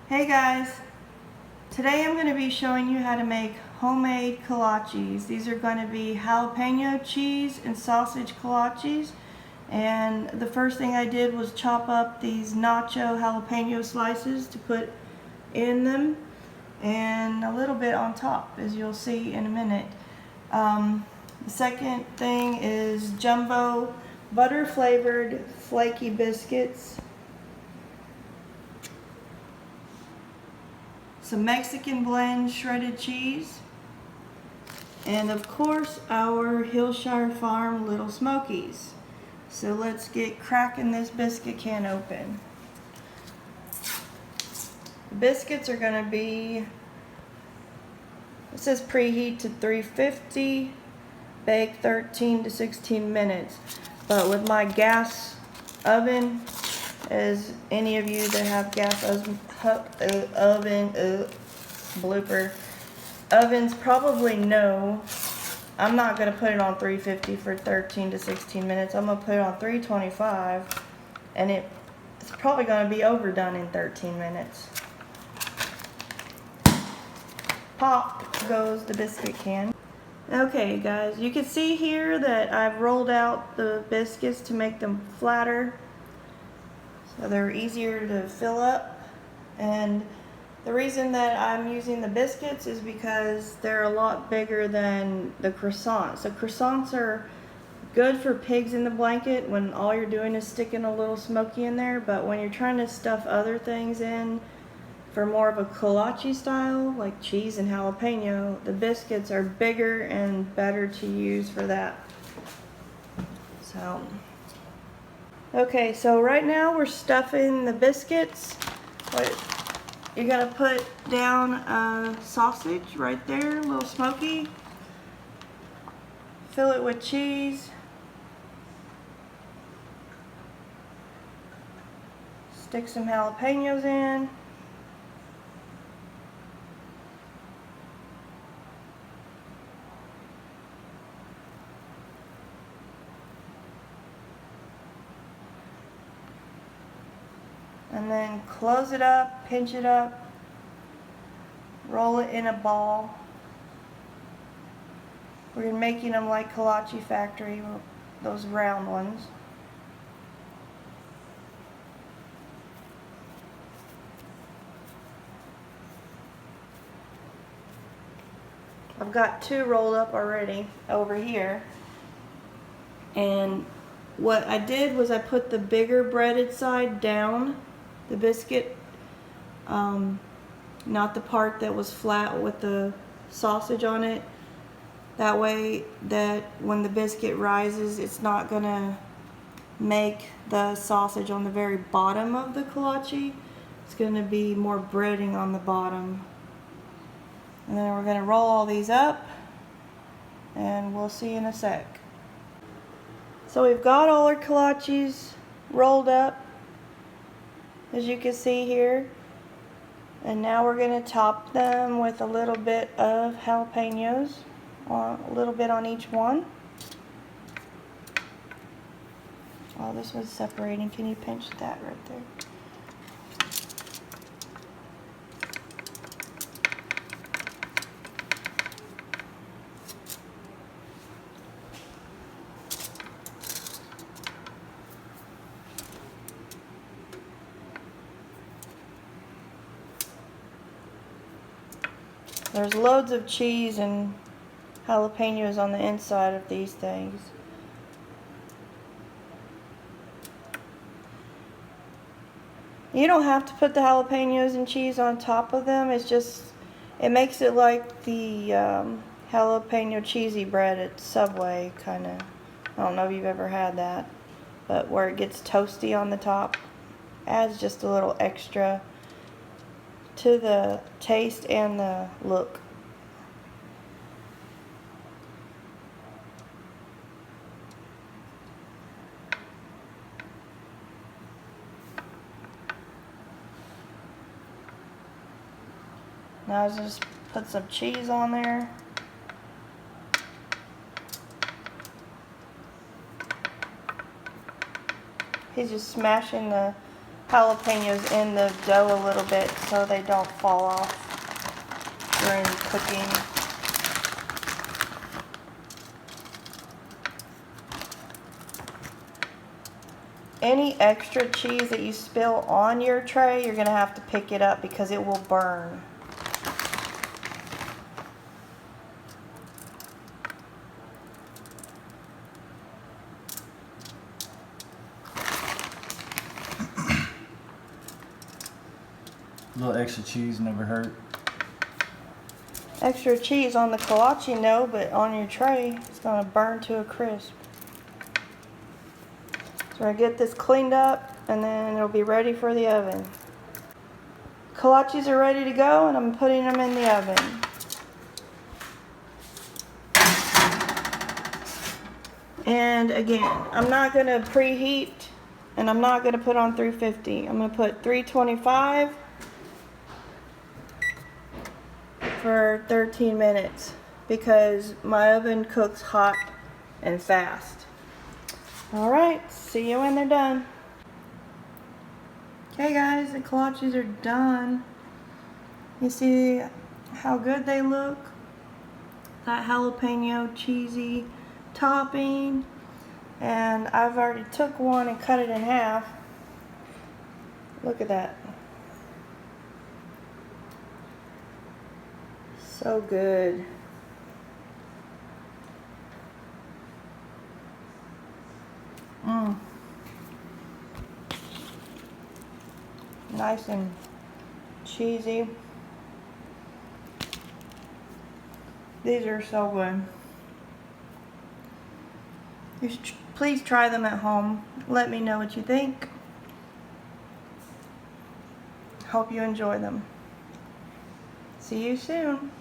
Hey guys, today I'm going to be showing you how to make homemade kolaches. These are going to be jalapeno cheese and sausage kolaches, and the first thing I did was chop up these nacho jalapeno slices to put in them and a little bit on top, as you'll see in a minute. The second thing is jumbo butter flavored flaky biscuits, some Mexican blend shredded cheese, and of course our Hillshire Farm Little Smokies. So let's get cracking this biscuit can open. The biscuits are going to be, it says preheat to 350, bake 13 to 16 minutes. But with my gas oven, as any of you that have gas blooper ovens probably know, I'm not going to put it on 350 for 13 to 16 minutes. I'm going to put it on 325, and it's probably going to be overdone in 13 minutes. Pop goes the biscuit can. Okay guys, you can see here that I've rolled out the biscuits to make them flatter, so they're easier to fill up. And the reason that I'm using the biscuits is because they're a lot bigger than the croissants. The croissants are good for pigs in the blanket when all you're doing is sticking a little smoky in there, but when you're trying to stuff other things in for more of a kolache style, like cheese and jalapeno, the biscuits are bigger and better to use for that. Okay, so right now we're stuffing the biscuits. You're gonna put down a sausage right there, a little smoky. Fill it with cheese. Stick some jalapenos in. And then close it up, pinch it up, roll it in a ball. We're making them like Kolache Factory, those round ones. I've got two rolled up already over here. And what I did was I put the bigger breaded side down the biscuit, not the part that was flat with the sausage on it. That way that when the biscuit rises, it's not gonna make the sausage on the very bottom of the kolache. It's gonna be more breading on the bottom. And then we're gonna roll all these up, and we'll see in a sec. So we've got all our kolaches rolled up, as you can see here, and now we're going to top them with a little bit of jalapenos, a little bit on each one. Oh, this was separating. Can you pinch that right there? There's loads of cheese and jalapenos on the inside of these things. You don't have to put the jalapenos and cheese on top of them. It's just, it makes it like the jalapeno cheesy bread at Subway, kind of. I don't know if you've ever had that, but where it gets toasty on the top. Adds just a little extra to the taste and the look. Now I just put some cheese on there. He's just smashing the jalapenos in the dough a little bit so they don't fall off during cooking. Any extra cheese that you spill on your tray, you're going to have to pick it up because it will burn. A little extra cheese never hurt. Extra cheese on the kolache, no, but on your tray, it's going to burn to a crisp. So we're going to get this cleaned up, and then it'll be ready for the oven. Kolaches are ready to go, and I'm putting them in the oven. And again, I'm not going to preheat, and I'm not going to put on 350. I'm going to put 325 for 13 minutes because my oven cooks hot and fast. Alright, see you when they're done. Okay guys, the kolaches are done. You see how good they look? That jalapeno cheesy topping. And I've already took one and cut it in half. Look at that. So good. Nice and cheesy. These are so good. You should please try them at home. Let me know what you think. Hope you enjoy them. See you soon.